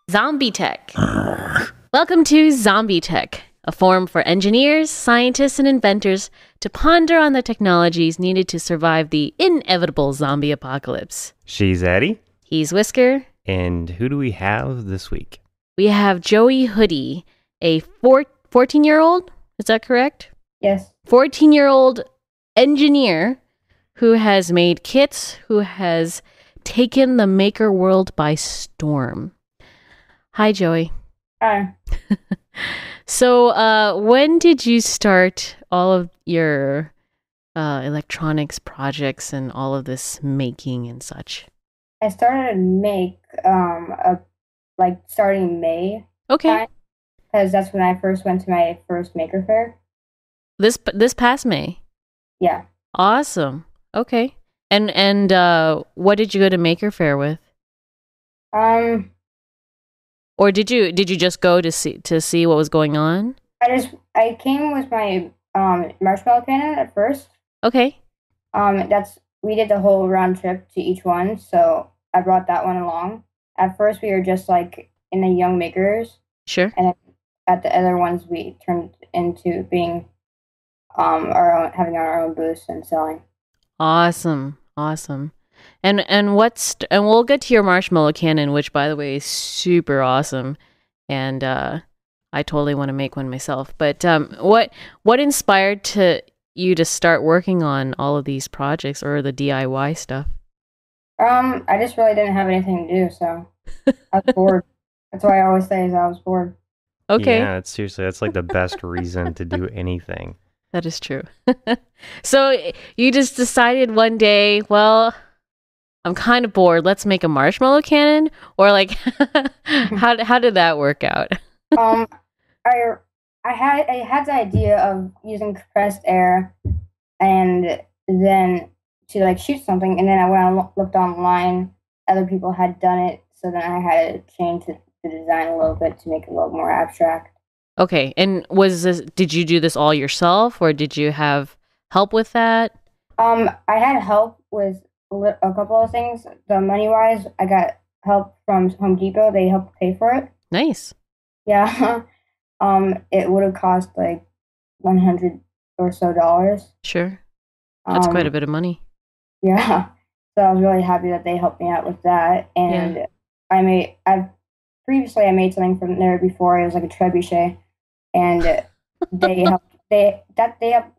Zombie Tech. Welcome to Zombie Tech, a forum for engineers, scientists, and inventors to ponder on the technologies needed to survive the inevitable zombie apocalypse. She's Eddie. He's Whisker. And who do we have this week? We have Joey Hudy, a 14-year-old, is that correct? Yes. 14-year-old engineer who has made kits, who has taken the maker world by storm. Hi, Joey. Hi. So, when did you start all of your electronics projects and all of this making and such? I started to make starting May. Okay. Because that's when I first went to my first maker fair. This past May. Yeah. Awesome. Okay. And what did you go to maker fair with? Or did you just go to see what was going on? I came with my marshmallow cannon at first. Okay. We did the whole round trip to each one, so I brought that one along. At first we were just like in the young makers. Sure. And at the other ones we turned into being having our own booths and selling. Awesome. And we'll get to your marshmallow cannon, which by the way is super awesome, and I totally want to make one myself. But what inspired you to start working on all of these projects or the DIY stuff? I just really didn't have anything to do, so I was bored. That's why I always say is I was bored. Okay. Yeah, that's like the best reason to do anything. That is true. So you just decided one day, well, I'm kind of bored. Let's make a marshmallow cannon, or like, how did that work out? I had the idea of using compressed air, and then to like shoot something. And then when I looked online, other people had done it, so then I had to change the design a little bit to make it a little more abstract. Okay, and did you do this all yourself, or did you have help with that? I had help with a couple of things. The money-wise, I got help from Home Depot. They helped pay for it. Nice. Yeah. It would have cost like $100 or so. Sure. That's quite a bit of money. Yeah. So I was really happy that they helped me out with that. And yeah. I made something from there before. It was like a trebuchet, and they helped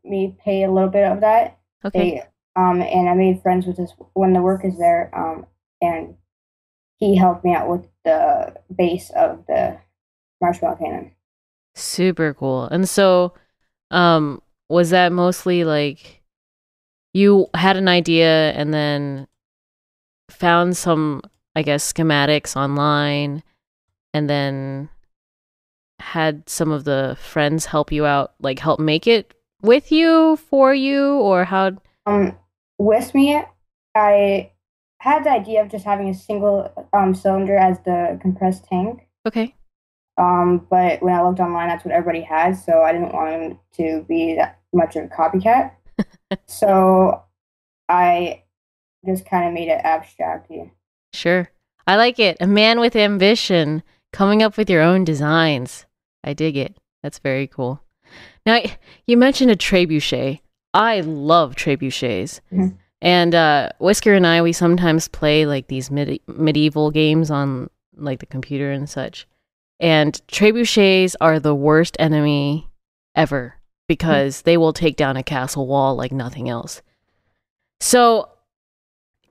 me pay a little bit of that. Okay. And I made friends with this when the work is there. And he helped me out with the base of the marshmallow cannon. Super cool. And so, was that mostly like you had an idea and then found some, I guess, schematics online, and then had some of the friends help you out, like help make it with you, for you, or how? With me, I had the idea of just having a single cylinder as the compressed tank. Okay. But when I looked online, that's what everybody has, so I didn't want him to be that much of a copycat. So I just kind of made it abstract. Sure. I like it. A man with ambition, coming up with your own designs. I dig it. That's very cool. Now, you mentioned a trebuchet. I love trebuchets. Mm-hmm. And Whisker and I, we sometimes play like these medieval games on like the computer and such. And trebuchets are the worst enemy ever because they will take down a castle wall like nothing else. So,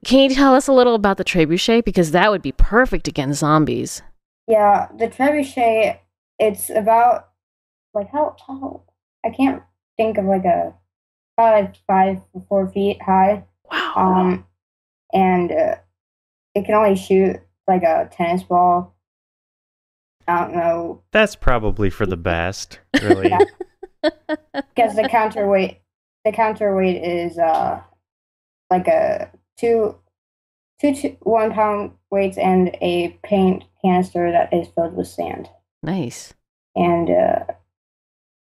can you tell us a little about the trebuchet? Because that would be perfect against zombies. Yeah, the trebuchet, it's about like how I can't think of like about 5 or 4 feet high. Wow. And it can only shoot like a tennis ball. I don't know. That's probably for the best, really. Because the counterweight is like a two 1 pound weights and a paint canister that is filled with sand. Nice. And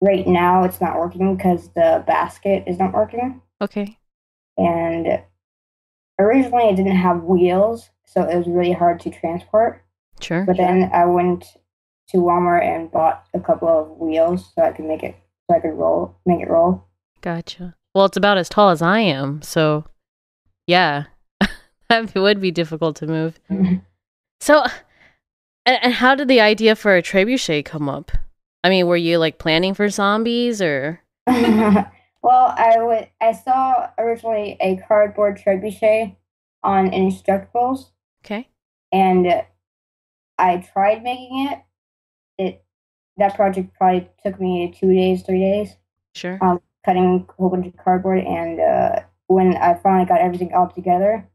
right now it's not working because the basket is not working. Okay. And originally it didn't have wheels, so it was really hard to transport. Sure. But then I went to Walmart and bought a couple of wheels so I could make it roll. Gotcha. Well, it's about as tall as I am, so yeah, that would be difficult to move. So, and how did the idea for a trebuchet come up? I mean, were you like planning for zombies or? Well, I saw originally a cardboard trebuchet on Instructables. Okay. And I tried making it. That project probably took me 2 days, 3 days. Sure. Cutting a whole bunch of cardboard, and when I finally got everything all together,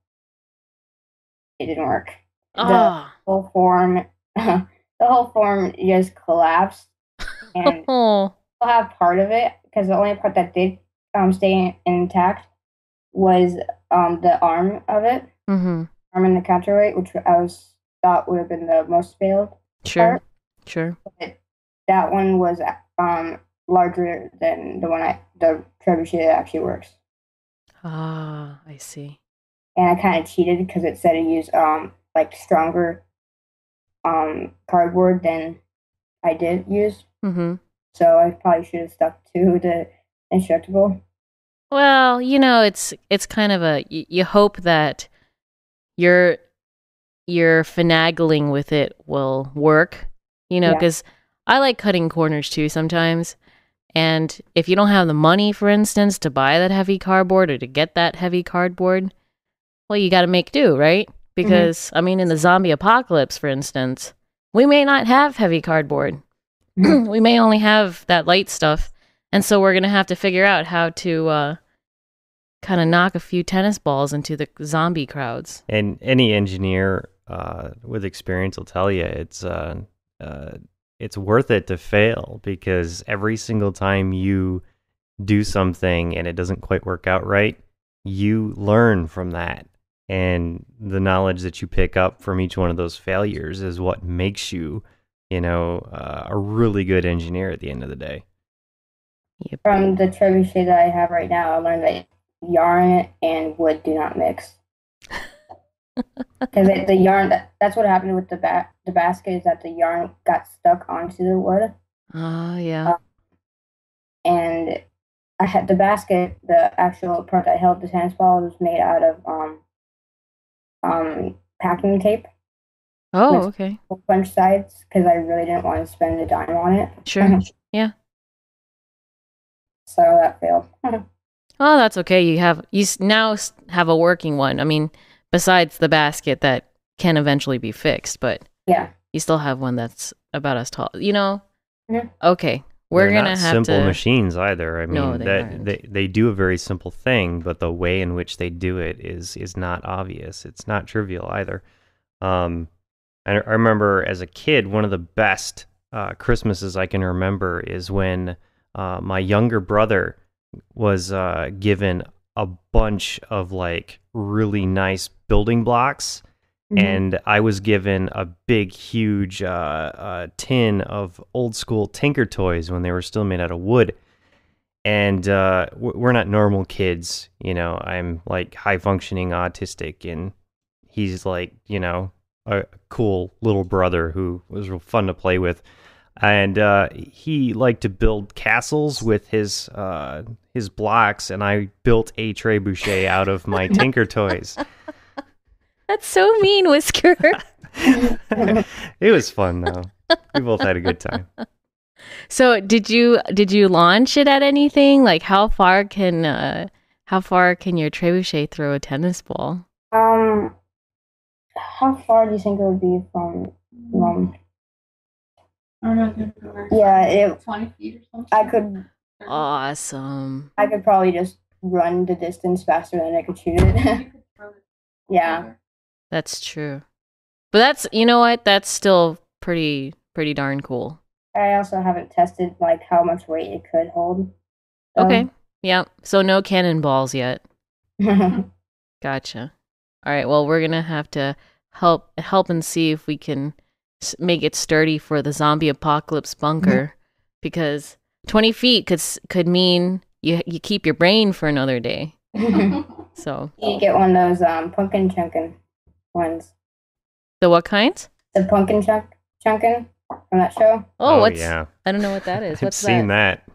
it didn't work. The whole form, the whole form just collapsed, and I'll have part of it because the only part that did stay intact was the arm of it, arm and the counterweight, which thought would have been the most failed. Sure. But that one was larger than the trebuchet that actually works. Ah, I see. And I kind of cheated because it said to use like stronger cardboard than I did use. So I probably should have stuck to the Instructable. Well, it's kind of you hope that your finagling with it will work, because I like cutting corners too sometimes. And if you don't have the money, for instance, to buy that heavy cardboard or to get that heavy cardboard, well, you got to make do, right? Because, I mean, in the zombie apocalypse, for instance, we may not have heavy cardboard. We may only have that light stuff. And so we're going to have to figure out how to kind of knock a few tennis balls into the zombie crowds. And any engineer with experience will tell you it's worth it to fail, because every single time you do something and it doesn't quite work out right, you learn from that. And the knowledge that you pick up from each one of those failures is what makes you, a really good engineer at the end of the day. Yep. From the trebuchet that I have right now, I learned that yarn and wood do not mix. Because the yarn, that's what happened with the basket, is that the yarn got stuck onto the wood. Oh, yeah. And I had the basket, the actual part that held the tennis ball was made out of packing tape. Oh, okay. Bunch sides, because I really didn't want to spend a dime on it. Sure. Yeah. So that failed. Oh, that's okay. You now have a working one. I mean, besides the basket that can eventually be fixed, but yeah, you still have one that's about as tall. Mm-hmm. Okay, They're gonna not have simple to. machines either. I mean, No, they aren't. they do a very simple thing, but the way in which they do it is not obvious. It's not trivial either. I remember as a kid, one of the best Christmases I can remember is when my younger brother was given a bunch of like really nice building blocks, and I was given a big, huge tin of old school Tinker toys when they were still made out of wood. And we're not normal kids, I'm like high functioning autistic, and he's like, a cool little brother who was real fun to play with. And he liked to build castles with his blocks, and I built a trebuchet out of my Tinker toys. That's so mean, Whisker. It was fun though. We both had a good time. So did you launch it at anything? Like how far can your trebuchet throw a tennis ball? How far do you think it would be from? I don't know. Yeah, 20 feet or something. I could. Awesome. I could probably just run the distance faster than I could shoot it. Yeah. That's true. But that's, you know what? That's still pretty darn cool. I also haven't tested like how much weight it could hold. Okay. Yeah. So no cannonballs yet. Gotcha. All right. Well, we're gonna have to help and see if we can make it sturdy for the zombie apocalypse bunker, because 20 feet could mean you keep your brain for another day. So you get one of those pumpkin chunkin ones. The what kinds? The pumpkin chunkin from that show. Oh, what's? yeah. I don't know what that is. I've What's seen that.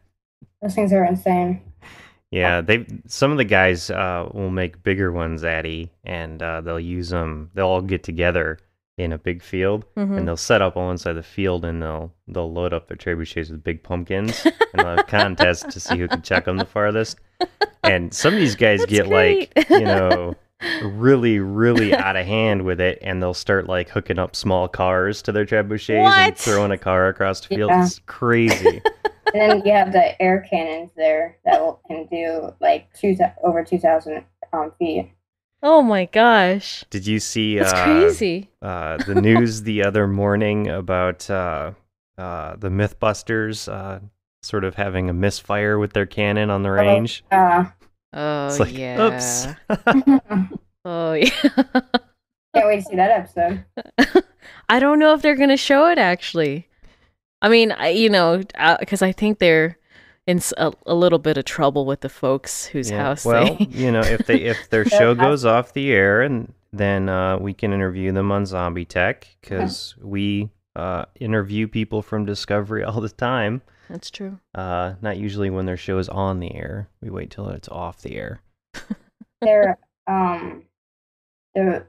Those things are insane. Yeah, some of the guys will make bigger ones, Addy, and they'll use them. They'll all get together in a big field, and they'll set up on one side of the field, and they'll load up their trebuchets with big pumpkins, and they'll have a contest to see who can chuck them the farthest. And some of these guys That's get great. like, really, really out of hand with it, and they'll start like hooking up small cars to their trebuchets and What? throwing a car across the field. Yeah. It's crazy. And then you have the air cannons there that can do like over 2,000 feet. Oh my gosh. Did you see That's crazy. the news the other morning about the Mythbusters sort of having a misfire with their cannon on the range? Oh It's like, yeah. oops. Oh yeah. Can't wait to see that episode. I don't know if they're gonna show it actually. I mean, because I think they're in a little bit of trouble with the folks whose house Well, they. if their show goes off the air, and then we can interview them on Zombie Tech, because we interview people from Discovery all the time. That's true. Not usually when their show is on the air. We wait till it's off the air.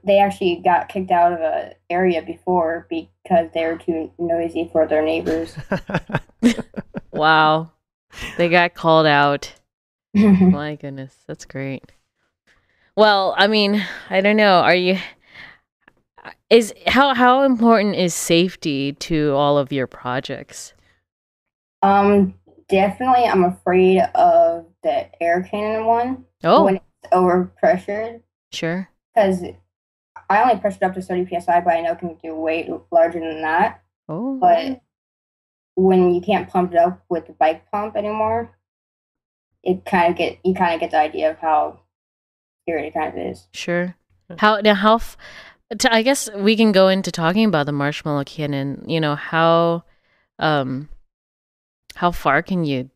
They actually got kicked out of an area before because they were too noisy for their neighbors. Wow, they got called out. My goodness, that's great. Well, I mean, I don't know. How important is safety to all of your projects? Definitely, I'm afraid of the air cannon one. Oh, When it's overpressured. sure. Because I only pressured up to 30 psi, but I know it can do way larger than that. Oh, But when you can't pump it up with the bike pump anymore, you kind of get the idea of how scary it kind of is. sure. I guess we can go into talking about the marshmallow cannon. How far can you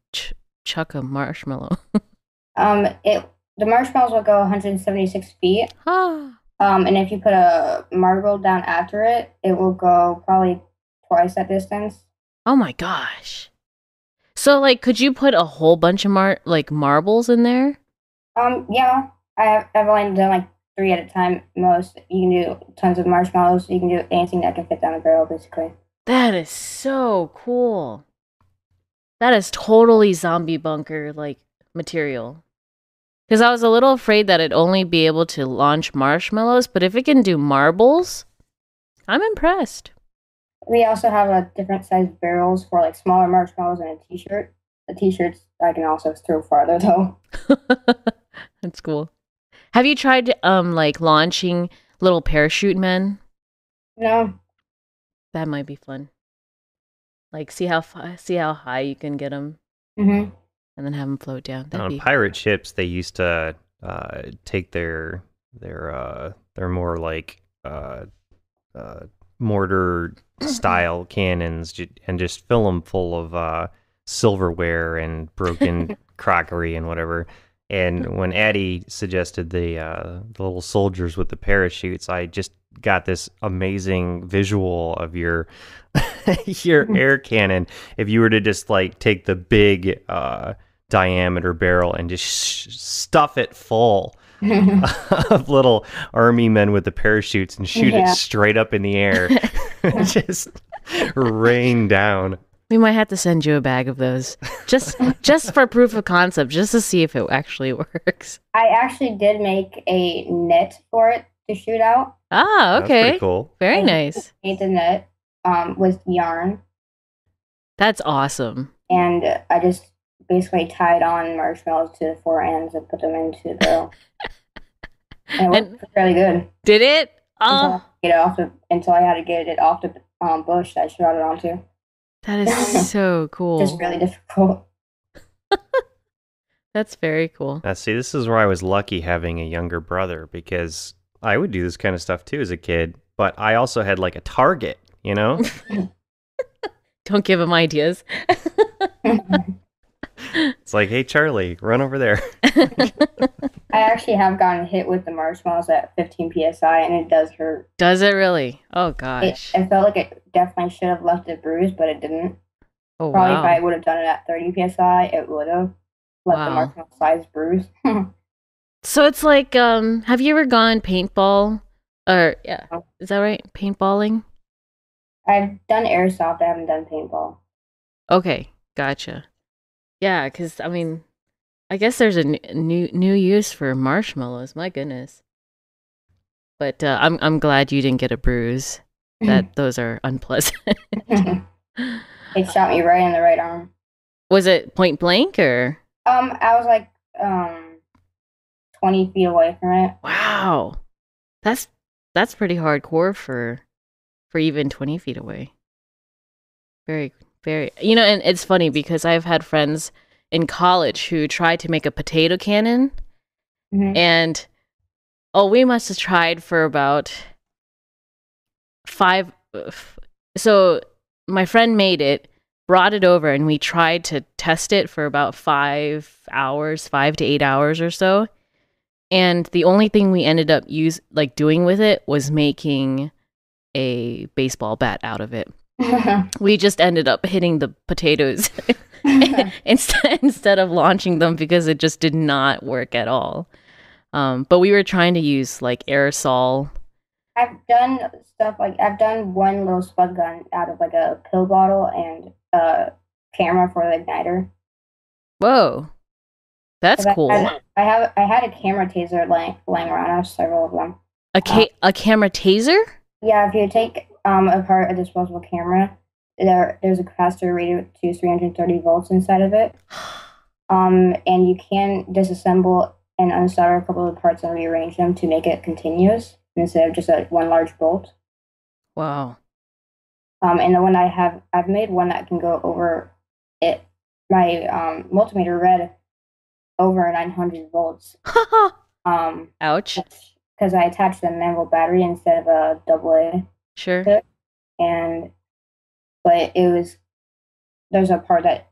chuck a marshmallow? The marshmallows will go 176 feet. Ah. And if you put a marble down after it, it will go probably twice that distance. Oh my gosh. So could you put a whole bunch of marbles in there? Yeah. I've only done 3 at a time. Most you can do tons of marshmallows. You can do anything that can fit down the barrel, basically. That is so cool. That is totally zombie bunker material. Because I was a little afraid that it'd only be able to launch marshmallows, but if it can do marbles, I'm impressed. We also have different sized barrels for smaller marshmallows and a t-shirt. The t-shirts I can also throw farther though. That's cool. Have you tried launching little parachute men? No. That might be fun. See how high you can get them, Mm-hmm. and then have them float down. On pirate ships, they used to take their more mortar style cannons and just fill them full of silverware and broken crockery and whatever. And when Addie suggested the little soldiers with the parachutes, I just got this amazing visual of your air cannon. If you were to just take the big diameter barrel and just stuff it full of little army men with the parachutes and shoot it straight up in the air, just rain down. We might have to send you a bag of those, just for proof of concept, just to see if it actually works. I actually did make a net for it to shoot out. Ah, okay. That's pretty cool. Very nice. Made the net with yarn. That's awesome. And I just basically tied on marshmallows to the 4 ends and put them into the barrel. And it worked really good. Did it? Oh, Until I had to get it off the bush that I shot it onto. that is so cool. Just really difficult. That's very cool. Now, see, this is where I was lucky having a younger brother, because I would do this kind of stuff too as a kid, but I also had a target, Don't give him ideas. It's hey, Charlie, run over there. I actually have gotten hit with the marshmallows at 15 psi, and it does hurt. Does it really? Oh gosh. It felt like it definitely should have left it bruised, but it didn't. Oh Probably if I wow. would have done it at 30 psi, it would have left the Wow. marshmallow size bruise. So it's like, have you ever gone paintball? Or yeah, is that right? Paintballing? I've done airsoft. I haven't done paintball. Okay, gotcha. Yeah, because I mean, I guess there's a new use for marshmallows. My goodness. But I'm glad you didn't get a bruise. That those are unpleasant. It shot me right in the right arm. Was it point blank or? I was like 20 feet away from it. Wow, that's pretty hardcore for even 20 feet away. Very very. And it's funny because I've had friends in college who tried to make a potato cannon, and we must have tried for about 5. So my friend made it, brought it over, and we tried to test it for about 5 hours, 5 to 8 hours or so. And the only thing we ended up doing with it was making a baseball bat out of it. We just ended up hitting the potatoes instead of launching them because it just did not work at all. But we were trying to use like aerosol. I've done stuff like I've done one little spud gun out of like a pill bottle and a camera for the igniter. Whoa, that's cool. I had a camera taser laying around. I have several of them. A camera taser? Yeah, if you take apart a disposable camera, there's a capacitor rated to 330 volts inside of it. And you can disassemble and unsolder a couple of the parts and rearrange them to make it continuous instead of just one large bolt. Wow. And the one I've made one that can go over it. My multimeter read over 900 volts. Ouch. Because I attached a 9-volt battery instead of a AA. Sure. But there's a part that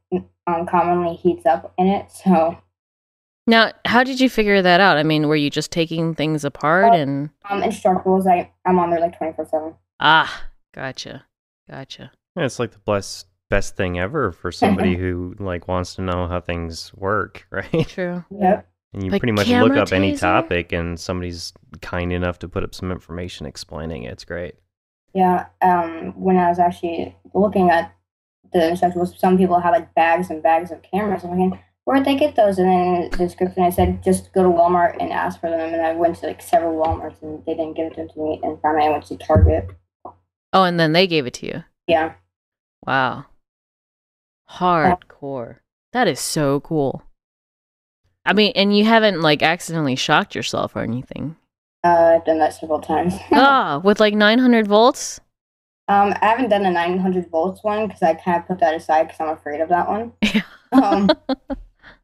commonly heats up in it, so. Now, how did you figure that out? I mean, were you just taking things apart and? Instructables, I'm on there like 24/7. Ah, gotcha. Yeah, it's like the best thing ever for somebody who wants to know how things work, right? True. Yep. And you Like pretty much look up any taser? topic and somebody's kind enough to put up some information explaining it. It's great. Yeah. When I was actually looking at the instructables, some people have like bags and bags of cameras. I'm thinking, where'd they get those? And then in the description, I said, just go to Walmart and ask for them. And I went to like several Walmarts and they didn't give them to me. And finally, I went to Target. Oh, and then they gave it to you. Yeah. Wow. Hardcore. That is so cool. I mean, and you haven't accidentally shocked yourself or anything. I've done that several times. With 900 volts? I haven't done a 900 volts one because I kind of put that aside because I'm afraid of that one.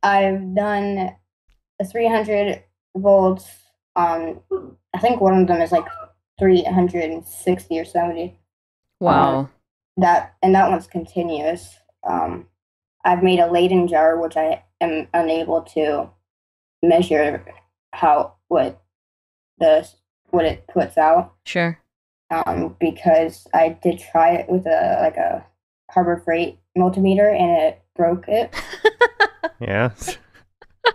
I've done a 300 volts. I think one of them is like 360 or 70. Wow. That one's continuous. I've made a Leyden jar, which I am unable to measure what it puts out. Sure. Because I did try it with a Harbor Freight multimeter and it broke it. Yeah.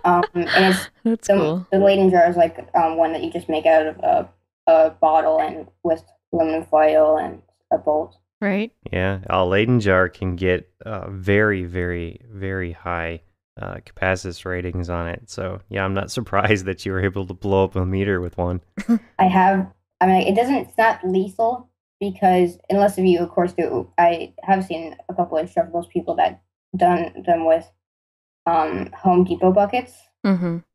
And it's That's cool. The Leyden jar is one that you just make out of a bottle and with aluminum foil and a bolt. Right. Yeah, a Leyden jar can get very, very, very high capacitance ratings on it. So yeah, I'm not surprised that you were able to blow up a meter with one. It's not lethal because unless you, of course, do. I have seen a couple of instructables people that done them with Home Depot buckets,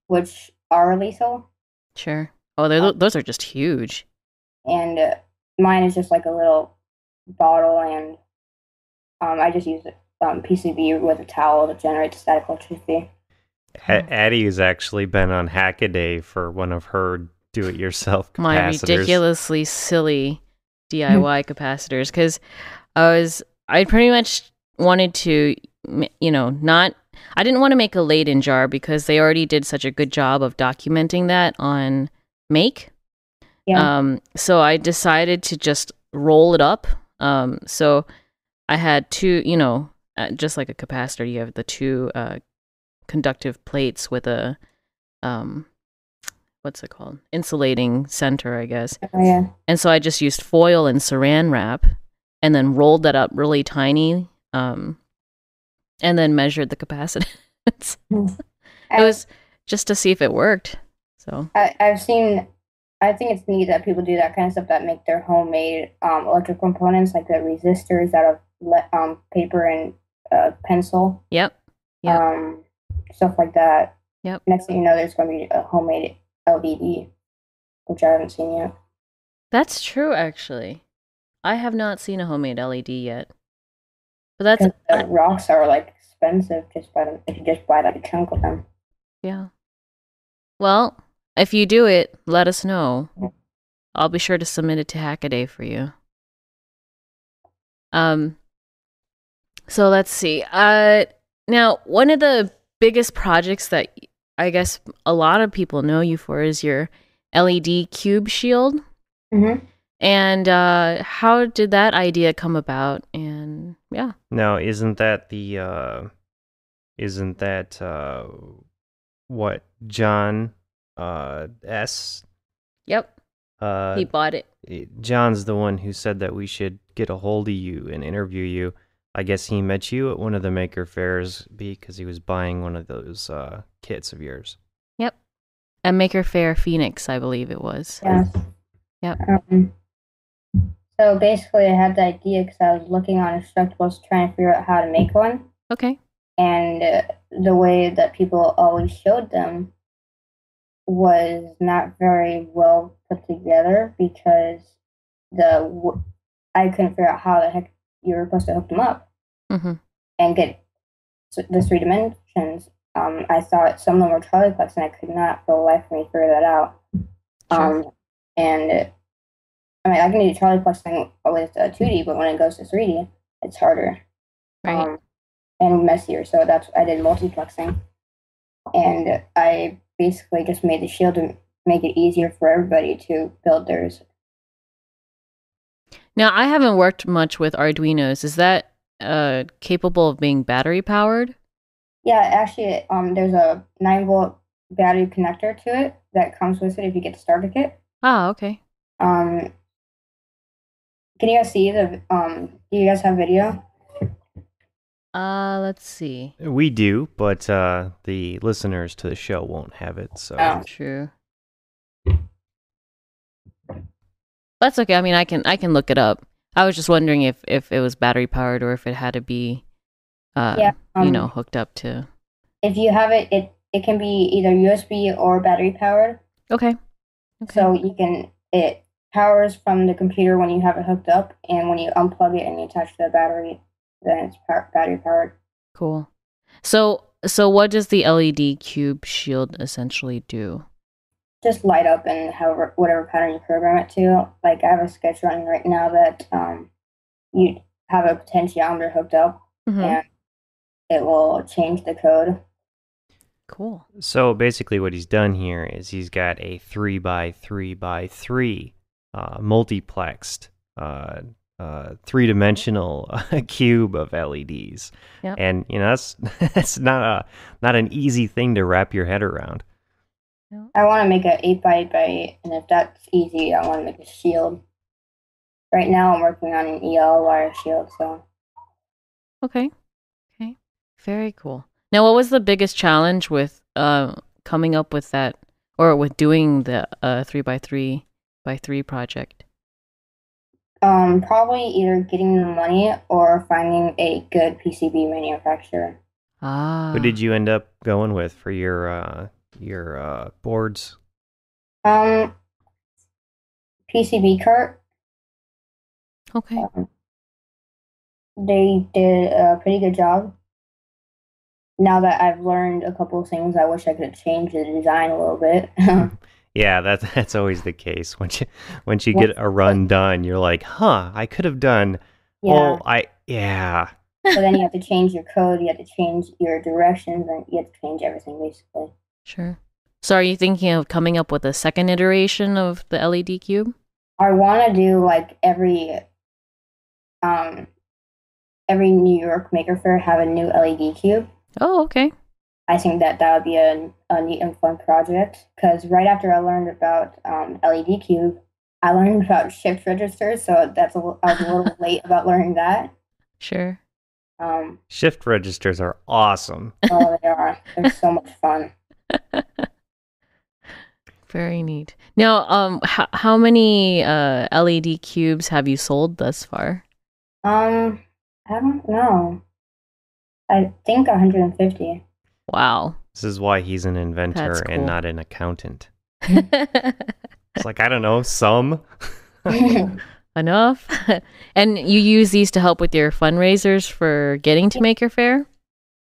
which are lethal. Sure. Oh, those are just huge. And mine is just like a little bottle, and I just use PCB with a towel to generate static electricity. Addie has actually been on Hackaday for one of her do-it-yourself capacitors. My ridiculously silly DIY capacitors, because I pretty much wanted to, not I didn't want to make a Leyden jar because they already did such a good job of documenting that on Make. Yeah. So I decided to just roll it up. So I had two, just like a capacitor, you have the two conductive plates with a what's it called? Insulating center, I guess. Oh, yeah. And so I just used foil and saran wrap and then rolled that up really tiny, and then measured the capacitance. It was just to see if it worked. So I've seen. I think it's neat that people do that kind of stuff, that make their homemade electrical components, like the resistors out of paper and pencil. Yep. Stuff like that. Yep. Next thing you know, there's going to be a homemade LED, which I haven't seen yet. That's true, actually. I have not seen a homemade LED yet. But that's... The rocks are, like, expensive if you just buy, like, a chunk of them. Yeah. Well, if you do it, let us know. I'll be sure to submit it to Hackaday for you. So let's see. Now, one of the biggest projects that I guess a lot of people know you for is your LED Cube Shield. Mm-hmm. And how did that idea come about? And yeah. Now, isn't that what John S? Yep. He bought it. John's the one who said that we should get a hold of you and interview you. I guess he met you at one of the Maker Fairs because he was buying one of those kits of yours. Yep. At Maker Fair Phoenix, I believe it was. Yes. Yep. So basically, I had the idea because I was looking on Instructables trying to figure out how to make one. Okay. And the way that people always showed them was not very well put together because I couldn't figure out how the heck you were supposed to hook them up and get the 3 dimensions. I thought some of them were trolley plex, and I could not for the life of me figure that out. Sure. And I mean, I can do trolley plex thing with 2D, but when it goes to 3D, it's harder. Right. And messier. So I did multiplexing, and I basically just made the shield to make it easier for everybody to build theirs. Now, I haven't worked much with Arduinos. Is that capable of being battery powered? Yeah, actually, there's a 9-volt battery connector to it that comes with it if you get the starter kit. Ah, okay. Can you guys see do you guys have video? Let's see. We do, but the listeners to the show won't have it. So True. That's okay. I mean, I can look it up. I was just wondering if it was battery powered or if it had to be, hooked up to. If you have it, it can be either USB or battery powered. Okay. So it powers from the computer when you have it hooked up, and when you unplug it and you attach the battery, then it's battery powered. Cool. So what does the LED Cube Shield essentially do? Just light up in whatever pattern you program it to. Like I have a sketch running right now that you have a potentiometer hooked up, and it will change the code. Cool. So basically what he's done here is he's got a 3x3x3 multiplexed 3-dimensional cube of LEDs. Yep. And that's not an easy thing to wrap your head around. I want to make an 8x8, and if that's easy, I want to make a shield. Right now I'm working on an EL wire shield, so. Okay. Very cool. Now, what was the biggest challenge with coming up with that, or with doing the 3x3x3 project? Probably either getting the money or finding a good PCB manufacturer. Ah. What did you end up going with for your boards? PCB cart. Okay. They did a pretty good job. Now that I've learned a couple of things, I wish I could change the design a little bit. Yeah, that's always the case. Once you get a run done, you're like, I could have done. Yeah. Yeah. So then you have to change your code, you have to change your directions, and you have to change everything basically. Sure. So are you thinking of coming up with a second iteration of the LED cube? I want to do like every New York Maker Faire have a new LED cube. Oh, okay. I think that would be a neat and fun project, because right after I learned about LED cube, I learned about shift registers, so I was a little late about learning that. Sure. Shift registers are awesome. Oh, they are. They're so much fun. Very neat. Now, how many LED cubes have you sold thus far? I don't know. I think 150. Wow. This is why he's an inventor That's cool. and not an accountant. It's like, I don't know, some. Enough. And you use these to help with your fundraisers for getting to Maker Faire?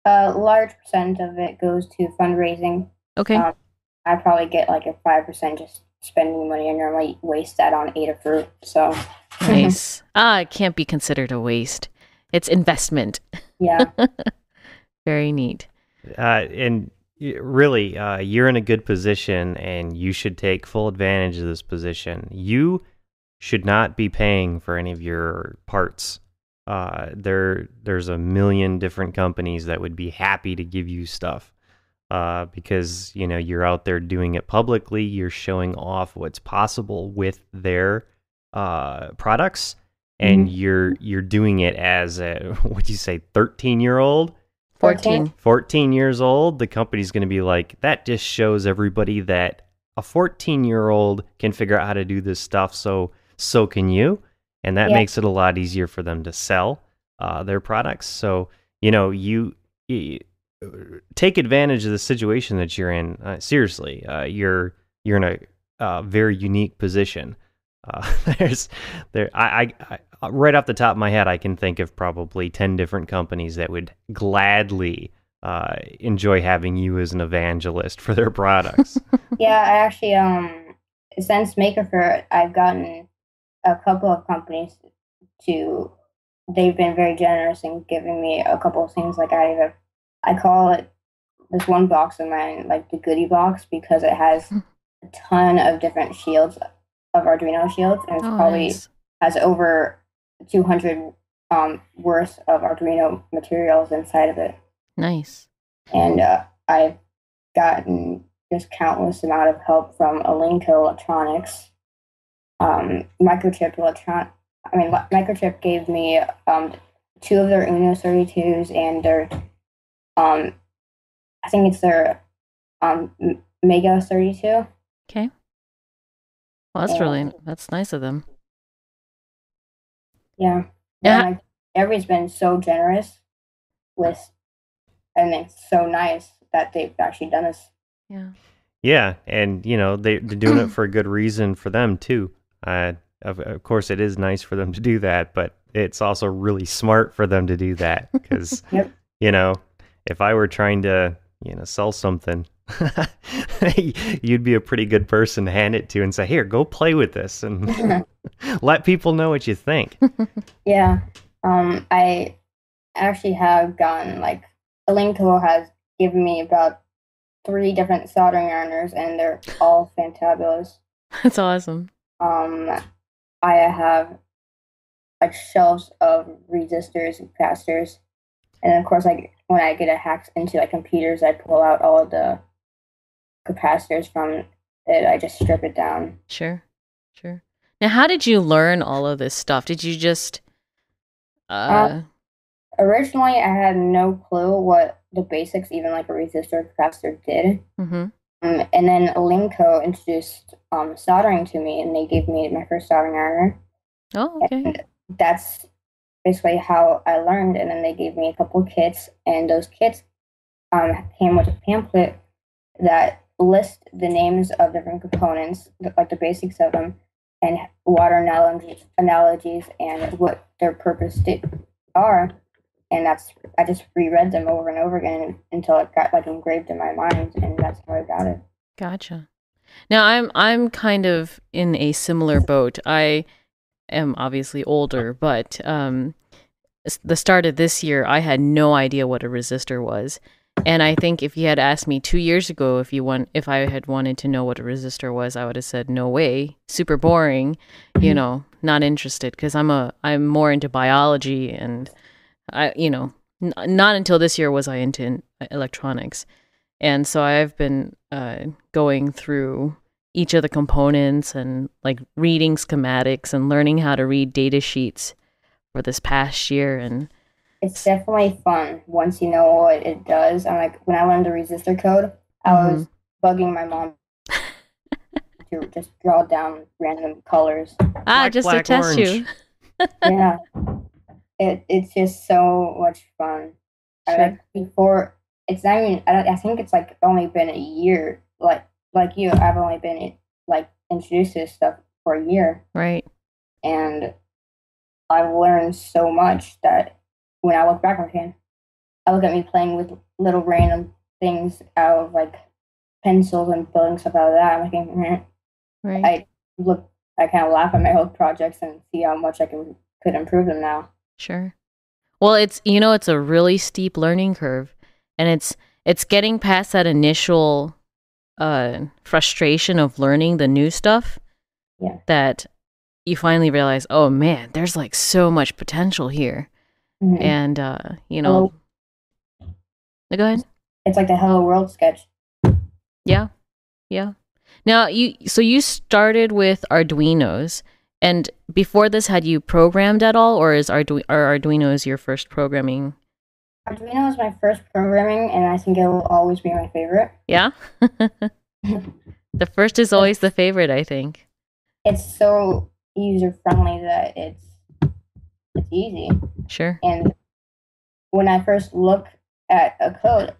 A large percent of it goes to fundraising. Okay. I probably get like a 5% just spending money. I normally waste that on Adafruit. So Nice. It can't be considered a waste. It's investment. Yeah. Very neat. And really, you're in a good position, and you should take full advantage of this position. You should not be paying for any of your parts. There's a million different companies that would be happy to give you stuff, because you're out there doing it publicly. You're showing off what's possible with their products, and you're doing it as a, what'd you say, 13-year-old? 14. 14 years old. The company's going to be like, that just shows everybody that a 14-year-old can figure out how to do this stuff, so can you. And that makes it a lot easier for them to sell their products. So, you take advantage of the situation that you're in. Seriously, you're in a very unique position. I right off the top of my head, I can think of probably 10 different companies that would gladly enjoy having you as an evangelist for their products. Yeah, I actually, since Maker Faire, I've gotten a couple of companies they've been very generous in giving me a couple of things. Like I call it, this one box of mine, like the goodie box, because it has a ton of different shields, of Arduino shields, and it's probably nice. has over 200 worth of Arduino materials inside of it. Nice. And I've gotten just countless amount of help from Alinco Electronics, Microchip gave me 2 of their Uno 32s and their I think it's their Mega 32. Okay. Well, that's nice of them. Yeah. Yeah. Everybody's been so generous with, and it's so nice that they've actually done this. Yeah. Yeah, and they're doing it for a good reason for them too. Of course, it is nice for them to do that, but it's also really smart for them to do that, because if I were trying to sell something, you'd be a pretty good person to hand it to and say, here, go play with this and let people know what you think. Yeah. I actually have gotten, like, Alinco has given me about 3 different soldering ironers, and they're all fantabulous. That's awesome. I have like shelves of resistors and capacitors, and of course, like when I get a hack into like computers, I pull out all of the capacitors from it. I just strip it down. Sure. Now, how did you learn all of this stuff? Did you just originally, I had no clue what the basics, even like a resistor or capacitor, did. Mm-hmm. And then Alinco introduced soldering to me, and they gave me my first soldering ironer. Oh, okay. And that's basically how I learned. And then they gave me a couple of kits, and those kits came with a pamphlet that lists the names of different components, like the basics of them, and water analogies and what their purpose are. And I just reread them over and over again until it got like engraved in my mind, and that's how I got it. Gotcha. Now I'm kind of in a similar boat. I am obviously older, but the start of this year, I had no idea what a resistor was. And I think if you had asked me 2 years ago if I had wanted to know what a resistor was, I would have said no way, super boring, not interested, because I'm more into biology, and not until this year was I into electronics. And so I've been going through each of the components and like reading schematics and learning how to read data sheets for this past year. And it's definitely fun once you know what it does. I'm like, when I learned the resistor code, I was bugging my mom to just draw down random colors. Just to test orange. you. Yeah. It's just so much fun. Sure. Like before, it's not even, I think it's like only been a year. Like you, I've only been like introduced to this stuff for a year. Right. And I've learned so much that when I look back on it, I look at me playing with little random things out of like pencils and building stuff out of that. I'm thinking, right. I kind of laugh at my old projects and see how much I could improve them now. Sure. Well, it's a really steep learning curve, and it's getting past that initial frustration of learning the new stuff. Yeah. That you finally realize, oh man, there's like so much potential here. Mm-hmm. And go ahead. It's like the Hello World sketch. Yeah. Now you started with Arduinos, and before this, had you programmed at all, or are Arduinos your first programming? Arduino was my first programming, and I think it will always be my favorite. Yeah. The first is always the favorite, I think. It's so user friendly that it's easy. Sure. And when I first looked at a code,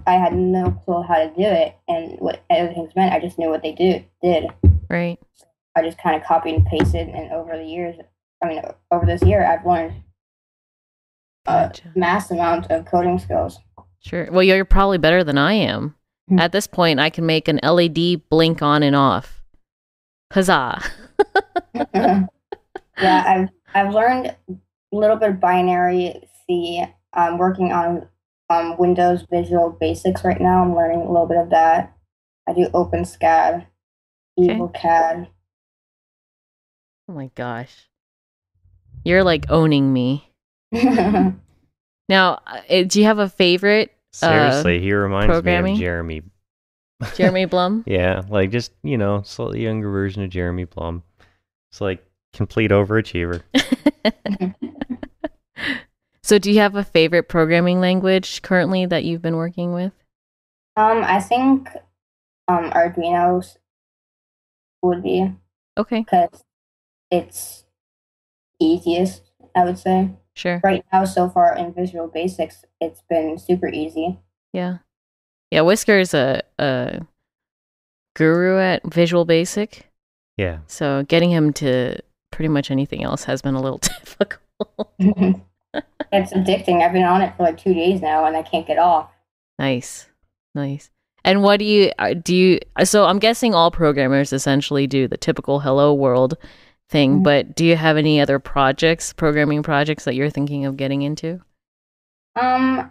I had no clue how to do it and what everything's meant. I just knew what they did. Right. I just kind of copied and pasted, and over this year, I've learned a mass amount of coding skills. Sure. Well, you're probably better than I am. Mm-hmm. At this point, I can make an LED blink on and off. Huzzah! Yeah, I've learned a little bit of binary C. I'm working on Windows Visual Basics right now. I'm learning a little bit of that. I do OpenSCAD, EvilCAD. Oh my gosh. You're like owning me. Now, do you have a favorite Seriously, he reminds programming? me of Jeremy. Jeremy Blum? Yeah, like just, slightly younger version of Jeremy Blum. It's like complete overachiever. So do you have a favorite programming language currently that you've been working with? I think Arduino's would be. Okay. Because it's easiest, I would say. Sure. Right now, so far in Visual Basics, it's been super easy. Yeah. Yeah, Whisker's a guru at Visual Basic. Yeah. So getting him to pretty much anything else has been a little difficult. It's addicting. I've been on it for like 2 days now, and I can't get off. Nice. And what do you, so I'm guessing all programmers essentially do the typical hello world thing, Mm-hmm. but do you have any other programming projects that you're thinking of getting into? I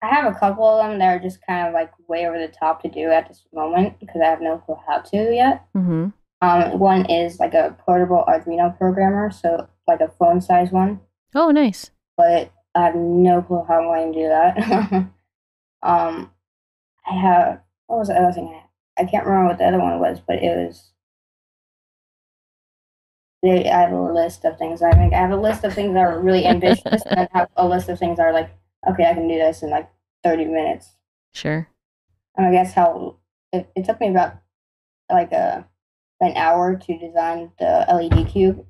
have a couple of them that are just kind of like way over the top to do at this moment because I have no clue how to yet. Mm-hmm. One is like a portable Arduino programmer, so like a phone size one. Oh, nice. But I have no clue how I'm going to do that. I have, what was the other thing? I can't remember what the other one was, but it was, I have a list of things. I have a list of things that are really ambitious, and I have a list of things that are like, okay, I can do this in like 30 minutes. Sure. And I guess how it took me about like an hour to design the LED Cube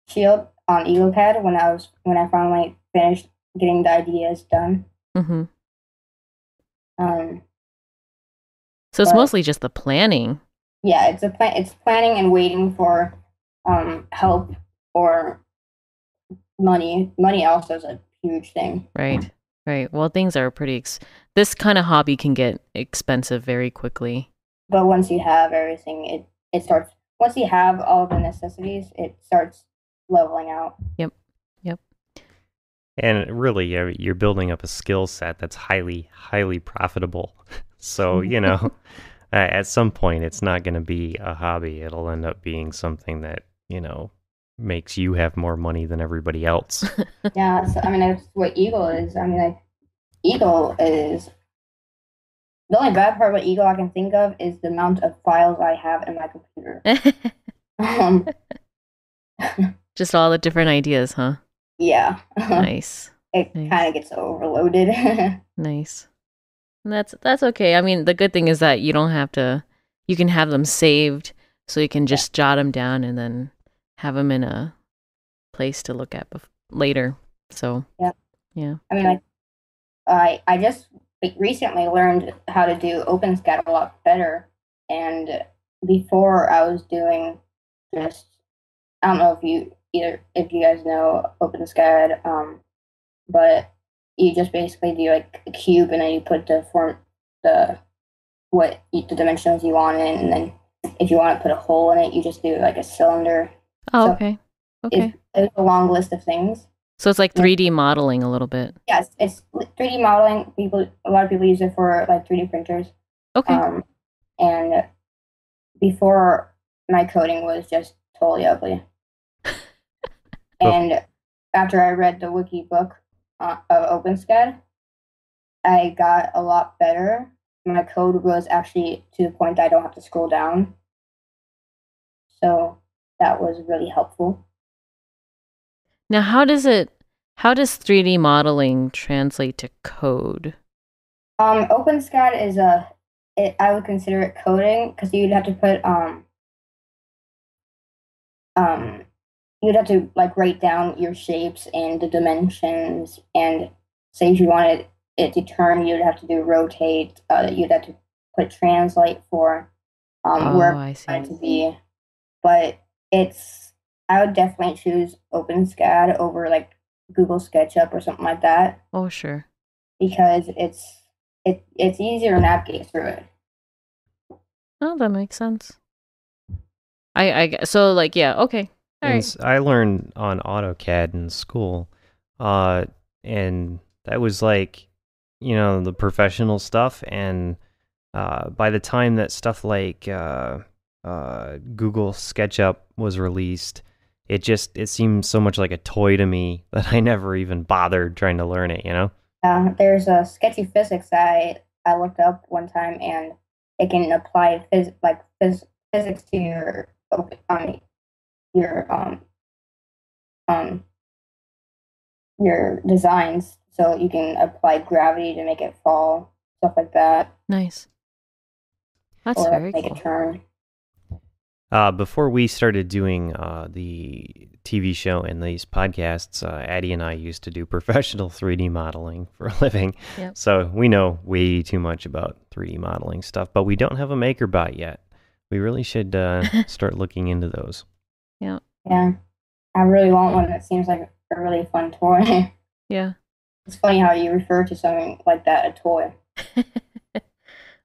Shield on EagleCAD when I finally finished getting the ideas done. Mm-hmm. So it's mostly just the planning. Yeah, it's planning and waiting for help or money. Money also is a huge thing. Right. Well, things are pretty. This kind of hobby can get expensive very quickly. But once you have everything, it starts. Once you have all the necessities, it starts leveling out. Yep. And really, you're building up a skill set that's highly, highly profitable. So, at some point, it's not going to be a hobby. It'll end up being something that, makes you have more money than everybody else. Yeah, so, I mean, that's what Eagle is. I mean, like, Eagle is the only bad part about Eagle I can think of is the amount of files I have in my computer. Um, Just all the different ideas, huh? yeah, Nice. it Nice. kind of gets overloaded. Nice. And that's okay. I mean, the good thing is that you don't have to, you can have them saved so you can just jot them down and then have them in a place to look at later. So, Yeah. Yeah. I mean, like, I just recently learned how to do OpenSCAD a lot better, and before I was doing just, I don't know if you guys know OpenSCAD, but you just basically do like a cube and then you put the dimensions you want in, and then if you want to put a hole in it, you just do like a cylinder. Oh, So okay. Okay. it's a long list of things. So it's like 3D modeling a little bit. Yes, it's 3D modeling. A lot of people use it for like 3D printers. Okay. And before, my coding was just totally ugly. And after I read the wiki book of OpenSCAD, I got a lot better. My code was actually to the point that I don't have to scroll down. So that was really helpful. Now, how does 3D modeling translate to code? OpenSCAD is I would consider it coding because you'd have to put you'd have to like write down your shapes and the dimensions, and say if you wanted it to turn, you'd have to do rotate. You'd have to put translate for where I you see. want it to be. But I would definitely choose OpenSCAD over like Google SketchUp or something like that Oh, sure. because it's easier to navigate through it. Oh, that makes sense. So like, yeah, okay. All right. I learned on AutoCAD in school, and that was like, the professional stuff. And by the time that stuff like Google SketchUp was released, it seemed so much like a toy to me that I never even bothered trying to learn it. There's a sketchy physics that I looked up one time, and it can apply physics to your designs, so you can apply gravity to make it fall, stuff like that, Nice. That's or very make cool. it turn. Before we started doing the TV show and these podcasts, Addie and I used to do professional 3D modeling for a living. Yep. So we know way too much about 3D modeling stuff, but we don't have a MakerBot yet. We really should start looking into those. Yeah. Yeah, I really want one. That seems like a really fun toy. Yeah. It's funny how you refer to something like that, a toy.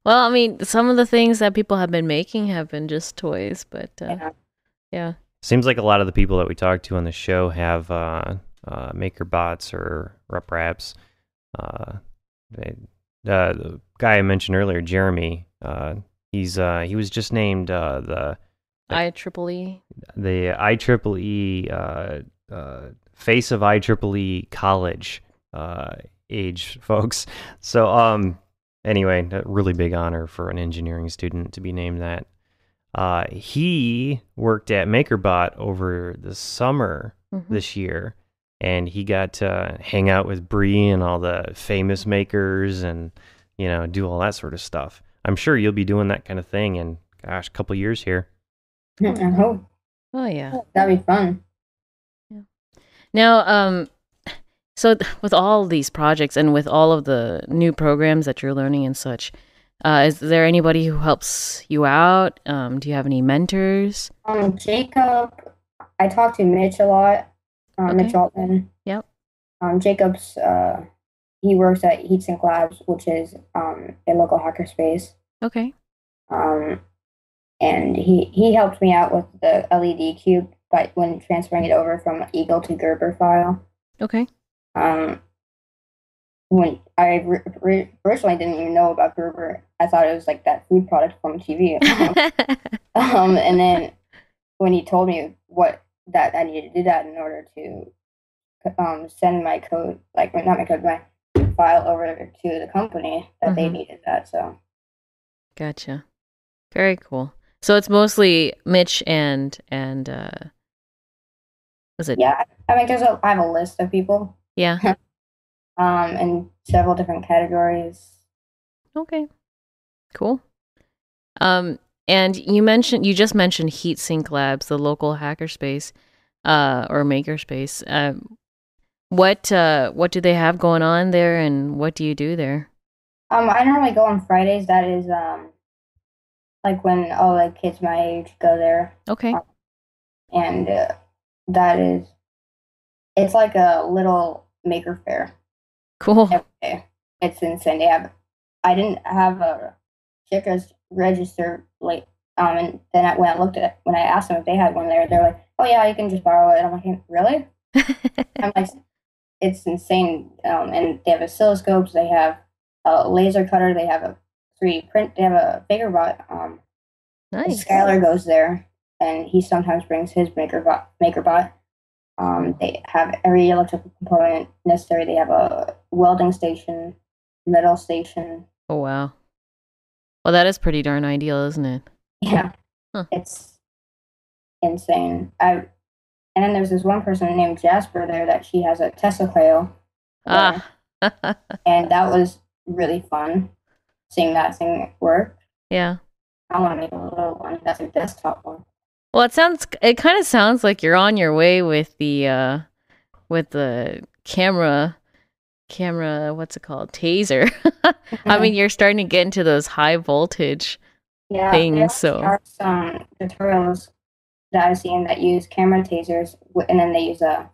Well, I mean, some of the things that people have been making have been just toys, but yeah. Seems like a lot of the people that we talk to on the show have MakerBots or RepRaps. The guy I mentioned earlier, Jeremy, he was just named the IEEE. the IEEE face of IEEE college age folks. So anyway, a really big honor for an engineering student to be named that. He worked at MakerBot over the summer this year, and he got to hang out with Bree and all the famous makers and, do all that sort of stuff. I'm sure you'll be doing that kind of thing in, gosh, a couple years here. I hope. Oh, yeah. That'd be fun. Yeah. Now, so with all these projects and with all of the new programs that you're learning and such, is there anybody who helps you out? Do you have any mentors? Jacob, I talk to Mitch a lot. Mitch Okay. Altman. Yep. Jacob's, he works at Heatsink Labs, which is a local hackerspace. Okay. And he helped me out with the LED Cube when transferring it over from Eagle to Gerber file. Okay. Um, when I originally didn't even know about Gerber, I thought it was like that food product from TV. And then when he told me what that I needed to do that in order to send my code, like not my code, my file over to the company that they needed that. So Gotcha. Very cool. So it's mostly Mitch and was it? yeah, I mean, I have a list of people. Yeah. In several different categories. Okay. Cool. And you just mentioned Heatsink Labs, the local hackerspace, or makerspace. What do they have going on there, and what do you do there? I normally go on Fridays. That is like when all the kids my age go there. Okay. And that is, it's like a little maker fair. Cool. Every day. It's insane. I didn't have a Tymkrs register late. And then when I asked them if they had one there, they're like, "Oh yeah, you can just borrow it." And I'm like, "Really?" I'm like, "It's insane." And they have oscilloscopes. They have a laser cutter. They have a 3D print. They have a MakerBot. Nice. Skylar goes there, and he sometimes brings his MakerBot. They have every electrical component necessary. They have a welding station, metal station. Oh wow. Well, that is pretty darn ideal, isn't it? Yeah, It's insane. And then there's this one person named Jasper there that she has a Tesla coil. Ah. And that was really fun, seeing that thing work. Yeah. I want to make a little one. That's a desktop one. Well, it kind of sounds like you're on your way with the camera, what's it called? Taser. I mean, you're starting to get into those high voltage things. So there are some tutorials that I've seen that use camera tasers, and then they use a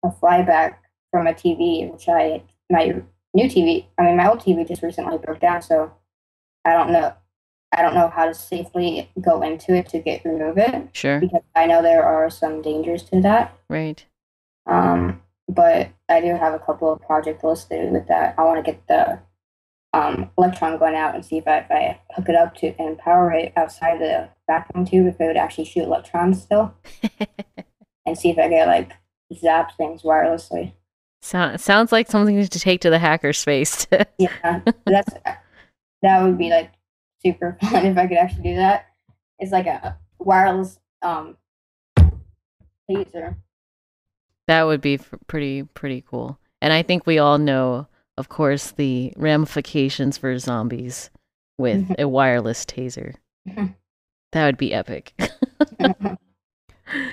flyback from a TV, which my old TV just recently broke down, so I don't know how to safely go into it to remove it. Sure. Because I know there are some dangers to that. Right. But I do have a couple of projects listed with that. I want to get the electron going out and see if I hook it up to and power it outside the vacuum tube, if it would actually shoot electrons still, and see if I could zap things wirelessly. Sounds like something to take to the hackerspace. Yeah, that would be super fun if I could actually do that. It's like a wireless taser. That would be pretty cool. And I think we all know, of course, the ramifications for zombies with a wireless taser. That would be epic.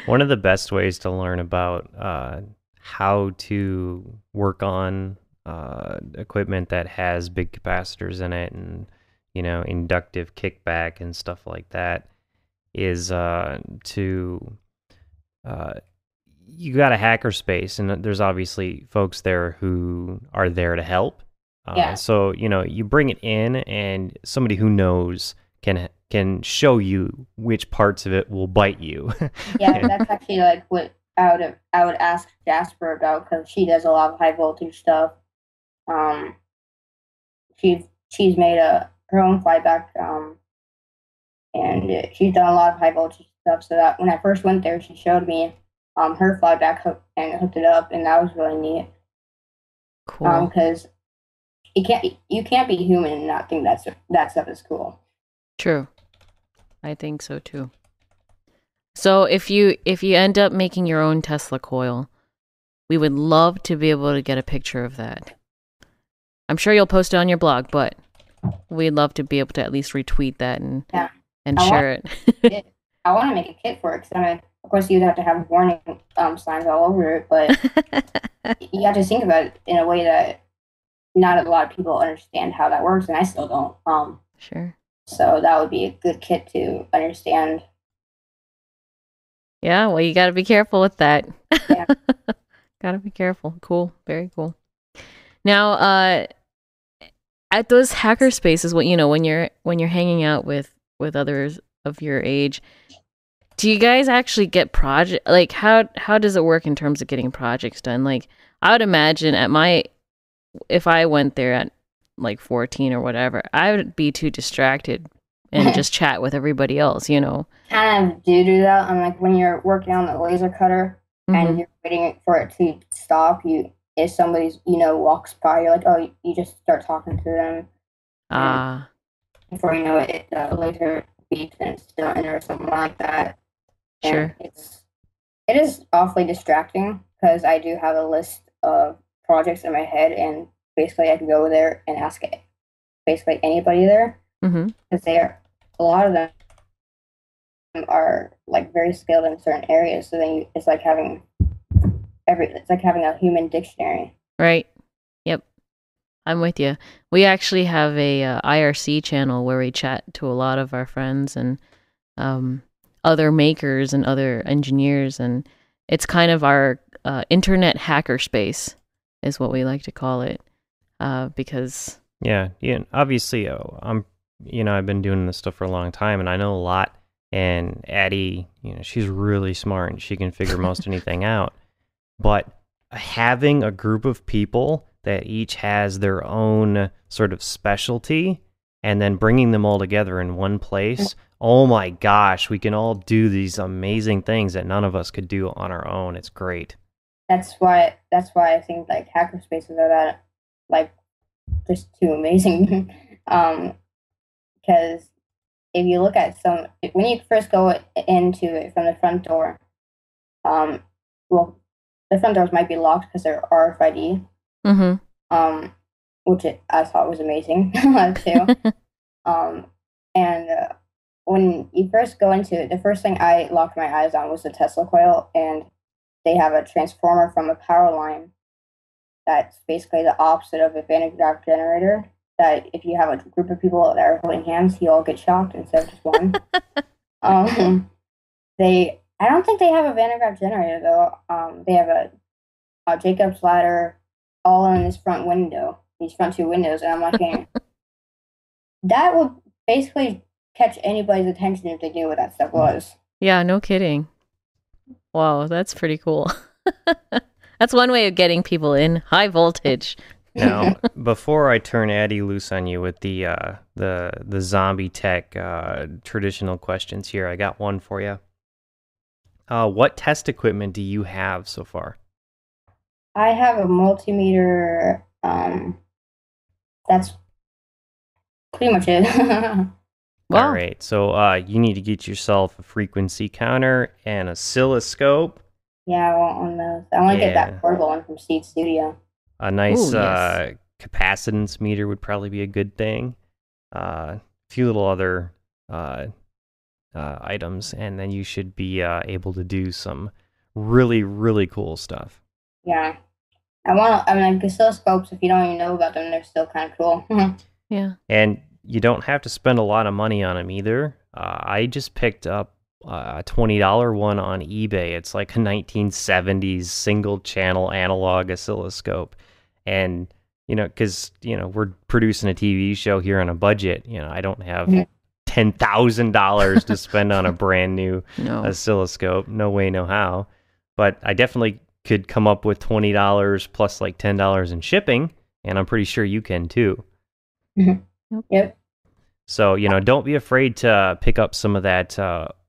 One of the best ways to learn about how to work on equipment that has big capacitors in it and, inductive kickback and stuff like that is you got a hackerspace, and there's obviously folks there who are there to help. Yeah. So, you bring it in, and somebody who knows can show you which parts of it will bite you. Yeah, that's actually what I would ask Jasper about, because she does a lot of high voltage stuff. She's made her own flyback, and she's done a lot of high voltage stuff. So that when I first went there, she showed me her flyback hook and hooked it up, and that was really neat. Cool. Because you can't be human and not think that stuff is cool. True. I think so too. So if you end up making your own Tesla coil, we would love to be able to get a picture of that. I'm sure you'll post it on your blog, but we'd love to be able to at least retweet that and share it. I want to make a kit for it, because of course you'd have to have warning signs all over it, but you have to think about it in a way that not a lot of people understand how that works, and I still don't. Sure. So that would be a good kit to understand. Yeah, well, you got to be careful with that. Yeah. Got to be careful. Cool. Very cool. Now, at those hacker spaces, when you're hanging out with others of your age, do you guys actually get how does it work in terms of getting projects done? I would imagine if I went there at like 14 or whatever, I would be too distracted and just chat with everybody else, you know. Kind of do that. And like when you're working on the laser cutter and you're waiting for it to stop, if somebody's walks by, you're like, oh, you just start talking to them. Before you know it, the laser beeps and it's done or something like that. Sure. And it is awfully distracting because I do have a list of projects in my head, and basically I can go there and ask basically anybody there, because a lot of them are like very skilled in certain areas. So then it's like having a human dictionary. Right. Yep. I'm with you. We actually have a IRC channel where we chat to a lot of our friends and other makers and other engineers, and it's kind of our internet hacker space is what we like to call it, because obviously I've been doing this stuff for a long time and I know a lot, and Addie, she's really smart and she can figure most anything out, but having a group of people that each has their own sort of specialty and then bringing them all together in one place, oh my gosh, we can all do these amazing things that none of us could do on our own. It's great. That's why I think like hacker spaces are that like just too amazing. Because if you look at when you first go into it from the front door, the front doors might be locked because they're RFID. Which I thought was amazing too. And when you first go into it, the first thing I locked my eyes on was the Tesla coil, and they have a transformer from a power line that's basically the opposite of a van de Graaff generator, that if you have a group of people that are holding hands, you all get shocked instead of just one. I don't think they have a van de Graaff generator though. They have a Jacob's ladder all in this front window, these front two windows, and I'm like, that would basically catch anybody's attention if they knew what that stuff was. Yeah, no kidding. Wow, that's pretty cool. That's one way of getting people in high voltage. Now, before I turn Addie loose on you with the zombie tech traditional questions here, I got one for you. What test equipment do you have so far? I have a multimeter. That's pretty much it. Wow. All right, so you need to get yourself a frequency counter and oscilloscope. Yeah, I want one of those. I want to get that portable one from Seed Studio. A nice capacitance meter would probably be a good thing. A few little other items, and then you should be able to do some really, really cool stuff. Yeah. Like oscilloscopes, if you don't even know about them, they're still kind of cool. Yeah. And you don't have to spend a lot of money on them either. I just picked up a $20 one on eBay. It's like a 1970s single channel analog oscilloscope. And, because, we're producing a TV show here on a budget, I don't have $10,000 to spend on a brand new oscilloscope. No way, no how. But I definitely could come up with $20 plus like $10 in shipping, and I'm pretty sure you can too. Yep. So, don't be afraid to pick up some of that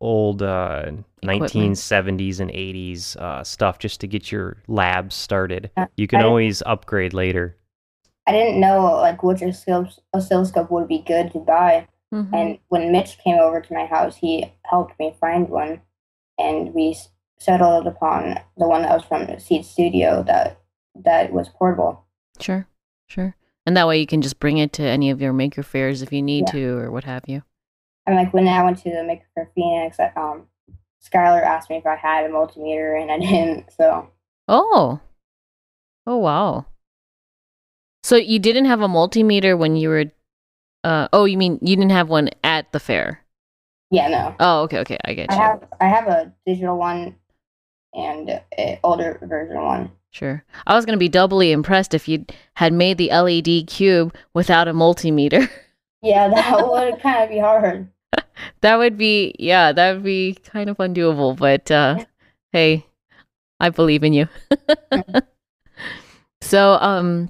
old 1970s and 80s stuff just to get your labs started. You can always upgrade later. I didn't know like which oscilloscope would be good to buy. And when Mitch came over to my house, he helped me find one, and we settled upon the one that was from the Seed Studio that was portable. Sure. And that way you can just bring it to any of your maker fairs if you need to, or what have you. And like when I went to the Maker Faire Phoenix, Skylar asked me if I had a multimeter, and I didn't. So. Oh wow. So you didn't have a multimeter when you were. You mean you didn't have one at the fair? Yeah, no. Oh, okay, I get you. I have a digital one and an older version one. Sure. I was going to be doubly impressed if you had made the LED Cube without a multimeter. Yeah, that would kind of be hard. That would be kind of undoable, but hey, I believe in you. So,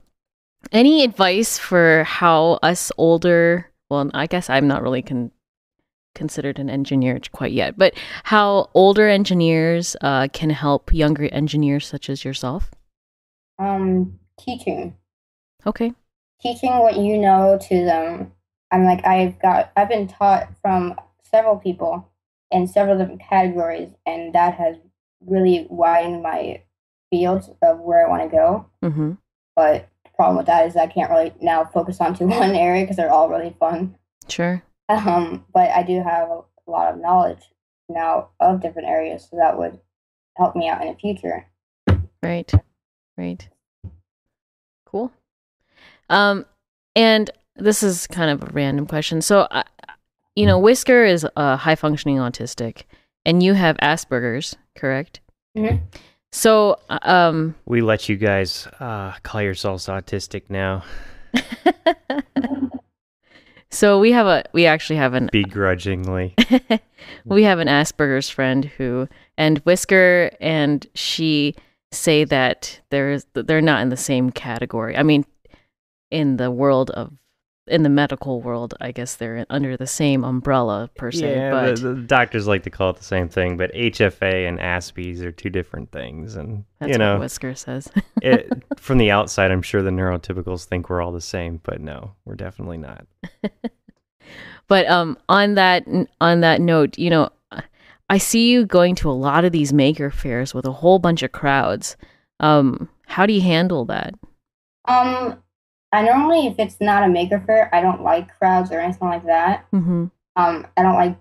any advice for how us older, well, I guess I'm not really considered an engineer quite yet, but how older engineers can help younger engineers such as yourself? Teaching. Okay. Teaching what you know to them. I've been taught from several people in several different categories, and that has really widened my fields of where I want to go. Mm-hmm. But the problem with that is I can't really now focus onto one area because they're all really fun. Sure. But I do have a lot of knowledge now of different areas, so that would help me out in the future. Right. Right. Cool. And this is kind of a random question. So, Whisker is high functioning autistic, and you have Asperger's, correct? Mm-hmm. So, we let you guys call yourselves autistic now. So we actually have an begrudgingly. We have an Asperger's friend and Whisker and she say that they're not in the same category. I mean, in the medical world, I guess they're under the same umbrella per se. Yeah, but the doctors like to call it the same thing, but HFA and Aspies are two different things, and that's what Whisker says. From the outside, I'm sure the neurotypicals think we're all the same, but no, we're definitely not. But on that note, I see you going to a lot of these maker fairs with a whole bunch of crowds. How do you handle that? I normally, if it's not a maker fair, I don't like crowds or anything like that. Mm-hmm. I don't like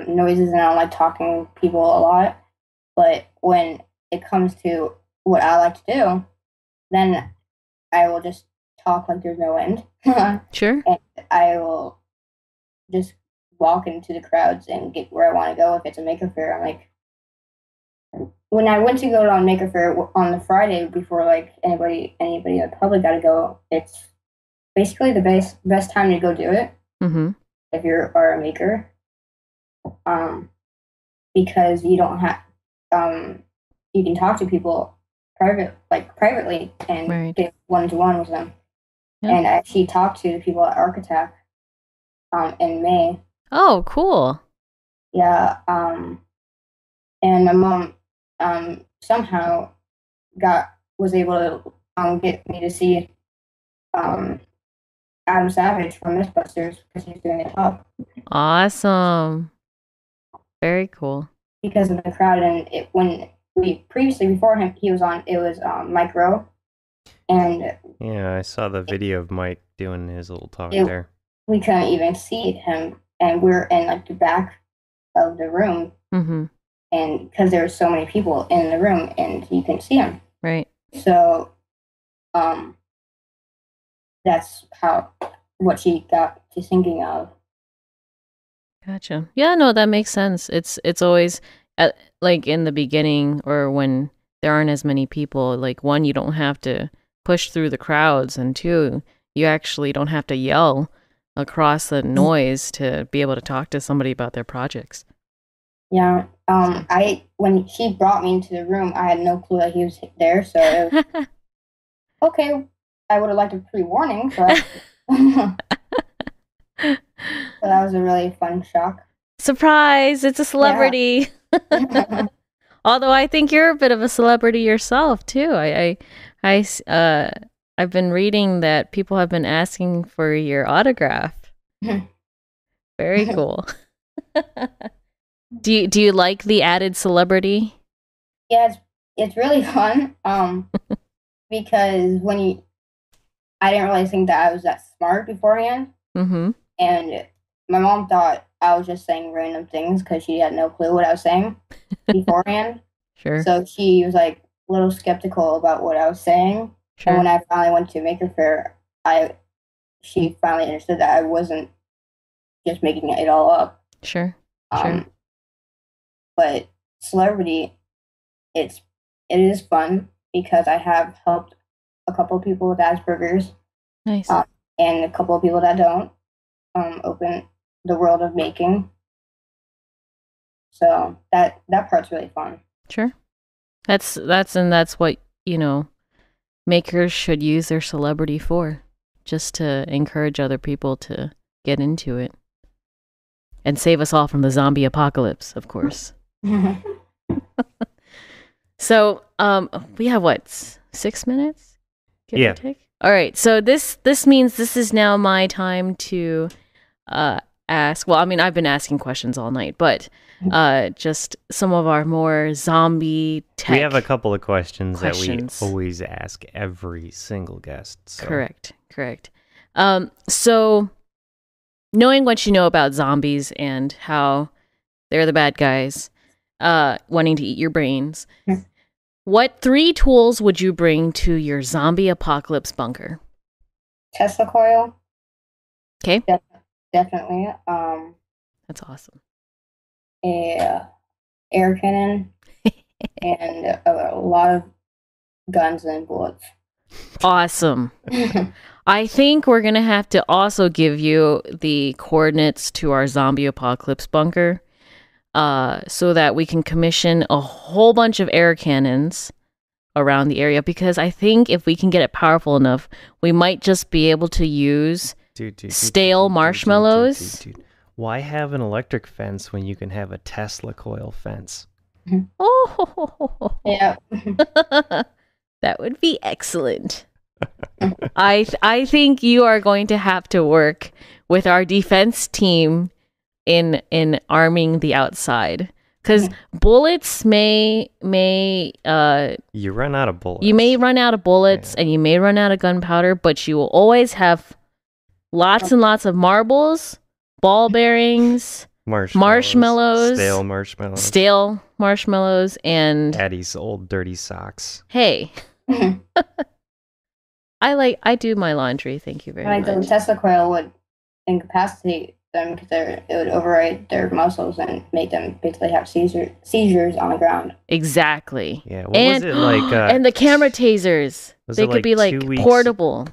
noises, and I don't like talking to people a lot. But when it comes to what I like to do, then I will just talk like there's no end. Sure. And I will just walk into the crowds and get where I want to go. If it's a maker fair, I'm like, when I went to go to Maker Fair on the Friday before like anybody in the public got to go, it's basically the best time to go do it. Mm-hmm. If you are a maker, because you don't have you can talk to people privately and get one-to-one with them. Yeah. And I actually talked to the people at Architect in May. Oh, cool. Yeah. And my mom somehow was able to get me to see Adam Savage from Mythbusters because he's doing a talk. Awesome. Very cool. Because of the crowd, and before him, he was on. It was Mike Rowe, and yeah, I saw the video of Mike doing his little talk there. We couldn't even see him, and we're in like the back of the room. Mm-hmm. And because there were so many people in the room and you couldn't see them. Right. So that's what she got to thinking of. Gotcha. Yeah, no, that makes sense. It's always like in the beginning or when there aren't as many people, like one, you don't have to push through the crowds, and two, you actually don't have to yell across the noise to be able to talk to somebody about their projects. Yeah. When she brought me into the room, I had no clue that he was there. So it was, okay, I would have liked a pre-warning. So that was a really fun shock. Surprise! It's a celebrity. Yeah. Although I think you're a bit of a celebrity yourself too. I've been reading that people have been asking for your autograph. Very cool. Do you like the added celebrity? Yeah, it's really fun. Because I didn't really think that I was that smart beforehand. Mm-hmm. And my mom thought I was just saying random things because she had no clue what I was saying beforehand. Sure. So she was like a little skeptical about what I was saying. Sure. And when I finally went to Maker Fair, she finally understood that I wasn't just making it all up. Sure. Sure. But celebrity, it is fun because I have helped a couple of people with Asperger's. Nice. And a couple of people that don't open the world of making. So that part's really fun. Sure. That's what, makers should use their celebrity for, just to encourage other people to get into it and save us all from the zombie apocalypse, of course. So, we have what, 6 minutes? Give or take? All right. So this means this is now my time to ask. Well, I mean, I've been asking questions all night, but just some of our more zombie tech. We have a couple of questions that we always ask every single guest. So. Correct. So knowing what you know about zombies and how they're the bad guys, wanting to eat your brains, what 3 tools would you bring to your zombie apocalypse bunker? Tesla coil. Okay. Definitely. That's awesome. A air cannon and a lot of guns and bullets. Awesome. I think we're going to have to also give you the coordinates to our zombie apocalypse bunker so that we can commission a whole bunch of air cannons around the area, because I think if we can get it powerful enough, we might just be able to use stale marshmallows. Why have an electric fence when you can have a Tesla coil fence? Oh, yeah. That would be excellent. I think you are going to have to work with our defense team in arming the outside, because bullets may you run out of bullets. You may run out of bullets, and you may run out of gunpowder, but you will always have lots and lots of marbles, ball bearings, marshmallows, stale marshmallows, and Daddy's old dirty socks. Hey. I do my laundry. Thank you very much. The Tesla coil would incapacitate them because it would override their muscles and make them basically have seizures on the ground. Exactly. Yeah. What was it like? And the camera tasers. They could be like portable.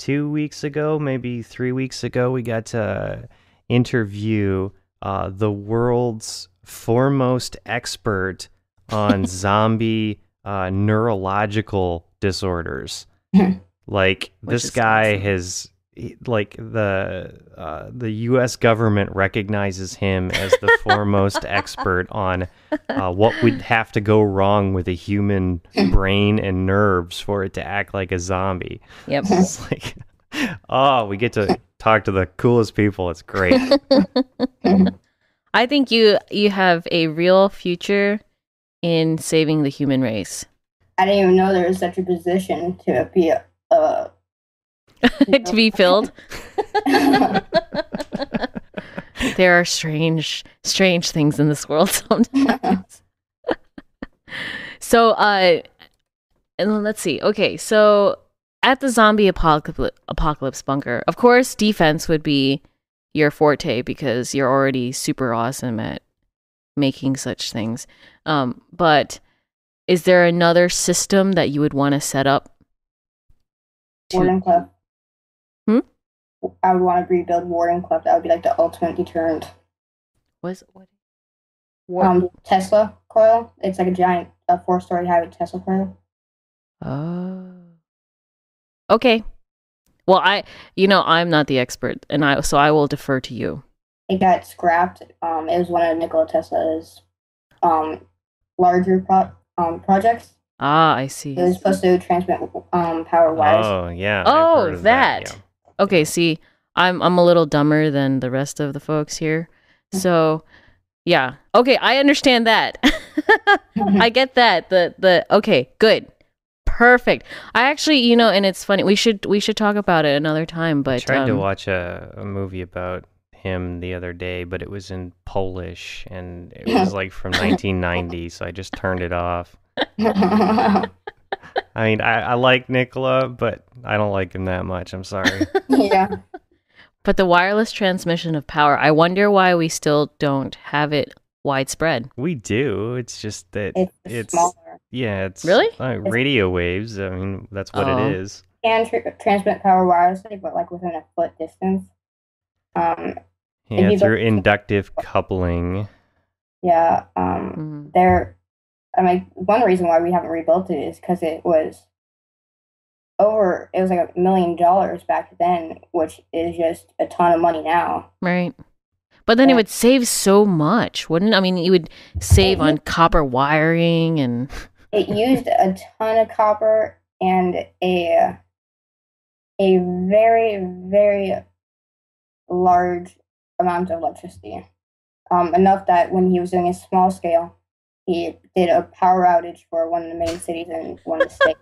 2 weeks ago, maybe 3 weeks ago, we got to interview the world's foremost expert on zombie neurological disorders. Like, this guy awesome. Has, like, the U.S. government recognizes him as the foremost expert on what would have to go wrong with a human brain and nerves for it to act like a zombie. Yep. It's like, oh, we get to talk to the coolest people. It's great. I think you have a real future in saving the human race. I didn't even know there was such a position to be to be filled. There are strange things in this world sometimes. So, and let's see. Okay, so at the zombie apocalypse bunker, of course, defense would be your forte because you're already super awesome at making such things. But is there another system that you would want to set up? Wardenclyffe. I would want to rebuild Wardenclyffe. That would be like the ultimate deterrent. What? Tesla coil. It's like a giant 4-story high Tesla coil. Oh. Okay. Well, I'm not the expert, and I will defer to you. It got scrapped. It was one of Nikola Tesla's larger projects. Ah, I see. It was supposed to transmit power wires. Oh, yeah. Oh, that. Yeah. Okay, see, I'm a little dumber than the rest of the folks here. So, yeah. Okay, I understand that. I get that. Okay, good. Perfect. I actually, and it's funny. We should talk about it another time, but I tried to watch a movie about him the other day, but it was in Polish and it was like from 1990, so I just turned it off. I mean, I like Nikola, but I don't like him that much. I'm sorry. Yeah. But the wireless transmission of power, I wonder why we still don't have it widespread. We do. It's just that it's smaller. Yeah, it's really radio waves. I mean, that's what it is. And transmit power wirelessly, but like within a foot distance. Yeah, through inductive coupling. Yeah. One reason why we haven't rebuilt it is because it was it was like $1 million back then, which is just a ton of money now. Right. But then it would save so much, wouldn't it? I mean, you would save on copper wiring and... It used a ton of copper and a very, very large amount of electricity. Enough that when he was doing a small scale, he did a power outage for one of the main cities in one of the states.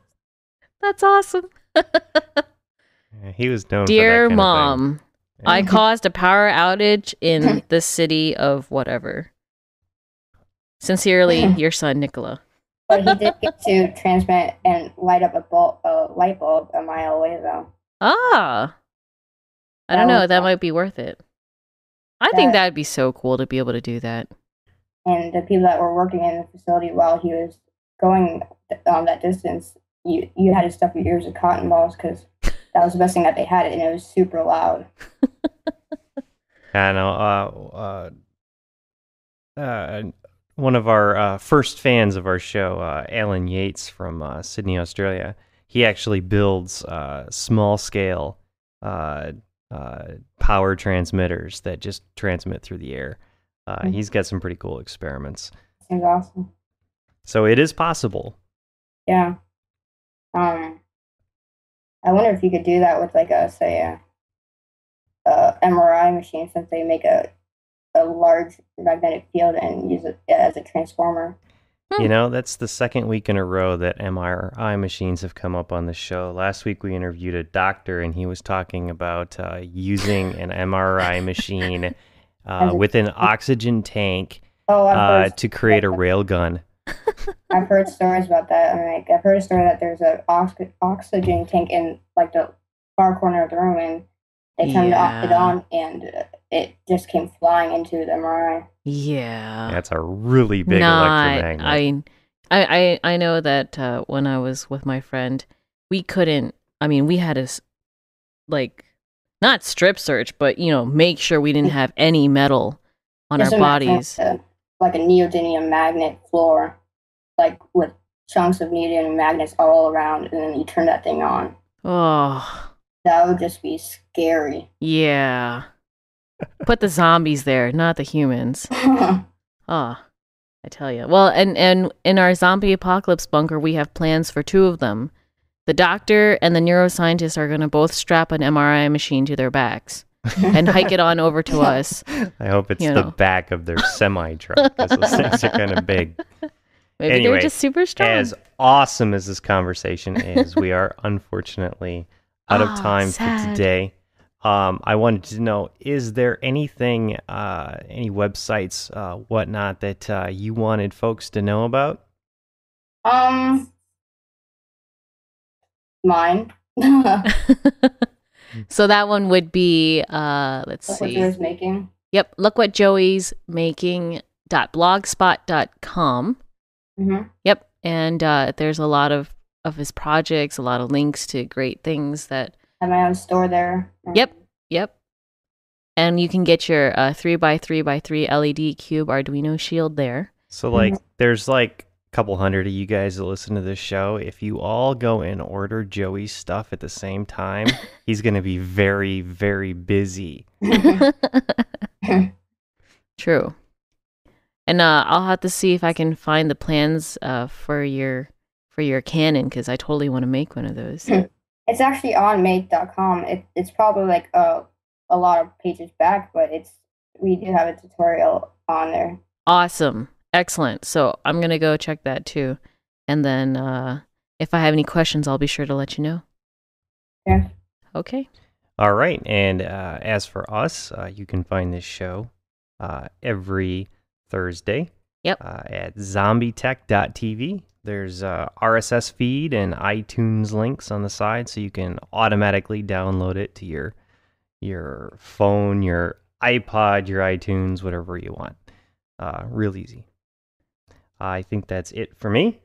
That's awesome. Yeah, he was known Dear for that kind of Mom, thing. I caused a power outage in the city of whatever. Sincerely, your son, Nicola. But he did get to transmit and light up a light bulb a mile away, though. Ah. I don't know. That might be worth it. I think that'd be so cool to be able to do that. And the people that were working in the facility while he was going that distance, you had to stuff your ears with cotton balls because that was the best thing that they had, and it was super loud. I know. One of our first fans of our show, Alan Yates from Sydney, Australia, he actually builds small-scale power transmitters that just transmit through the air. He's got some pretty cool experiments. Seems awesome. So it is possible. Yeah. I wonder if you could do that with like a MRI machine, since they make a large magnetic field and use it as a transformer. You know, that's the second week in a row that MRI machines have come up on the show. Last week we interviewed a doctor, and he was talking about using an MRI machine with an oxygen tank to create a rail gun. I've heard stories about that. I mean, like, I've heard a story that there's an oxygen tank in like the far corner of the room, and they turned it on, and it just came flying into the MRI. Yeah. That's a really big electromagnet. I know that when I was with my friend, we couldn't, I mean, we had to, like, not strip search, but, you know, make sure we didn't have any metal on our bodies. Like a neodymium magnet floor, like with chunks of neodymium magnets all around, and then you turn that thing on. Oh. That would just be scary. Yeah. Put the zombies there, not the humans. Oh, I tell you. Well, and in our zombie apocalypse bunker, we have plans for two of them. The doctor and the neuroscientist are going to both strap an MRI machine to their backs and hike it on over to us. I hope it's the back of their semi-truck, because those things are kind of big. Maybe anyway, they're just super strong. As awesome as this conversation is, we are unfortunately out of time for today. I wanted to know, is there anything, any websites, whatnot, that you wanted folks to know about? Mine. So that one would be, let's see. Look what Joey's making. Yep, look what Joey's making.blogspot.com. Mm-hmm. Yep, and there's a lot of his projects, a lot of links to great things that... I have my own store there. Yep. And you can get your 3x3x3 LED Cube Arduino Shield there. So, like, there's like a couple hundred of you guys that listen to this show. If you all go and order Joey's stuff at the same time, he's going to be very, very busy. True. And I'll have to see if I can find the plans for your Canon, because I totally want to make one of those. It's actually on make.com. It's probably like a lot of pages back, but we do have a tutorial on there. Awesome. Excellent. So I'm going to go check that too. And then if I have any questions, I'll be sure to let you know. Yeah. Okay. All right. And as for us, you can find this show every Thursday at zombietech.tv. There's RSS feed and iTunes links on the side, so you can automatically download it to your phone, your iPod, your iTunes, whatever you want. Real easy. I think that's it for me.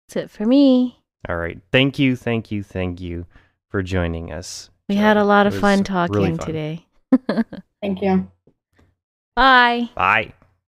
That's it for me. All right. Thank you for joining us. We had a lot of fun talking today. Thank you. Bye. Bye.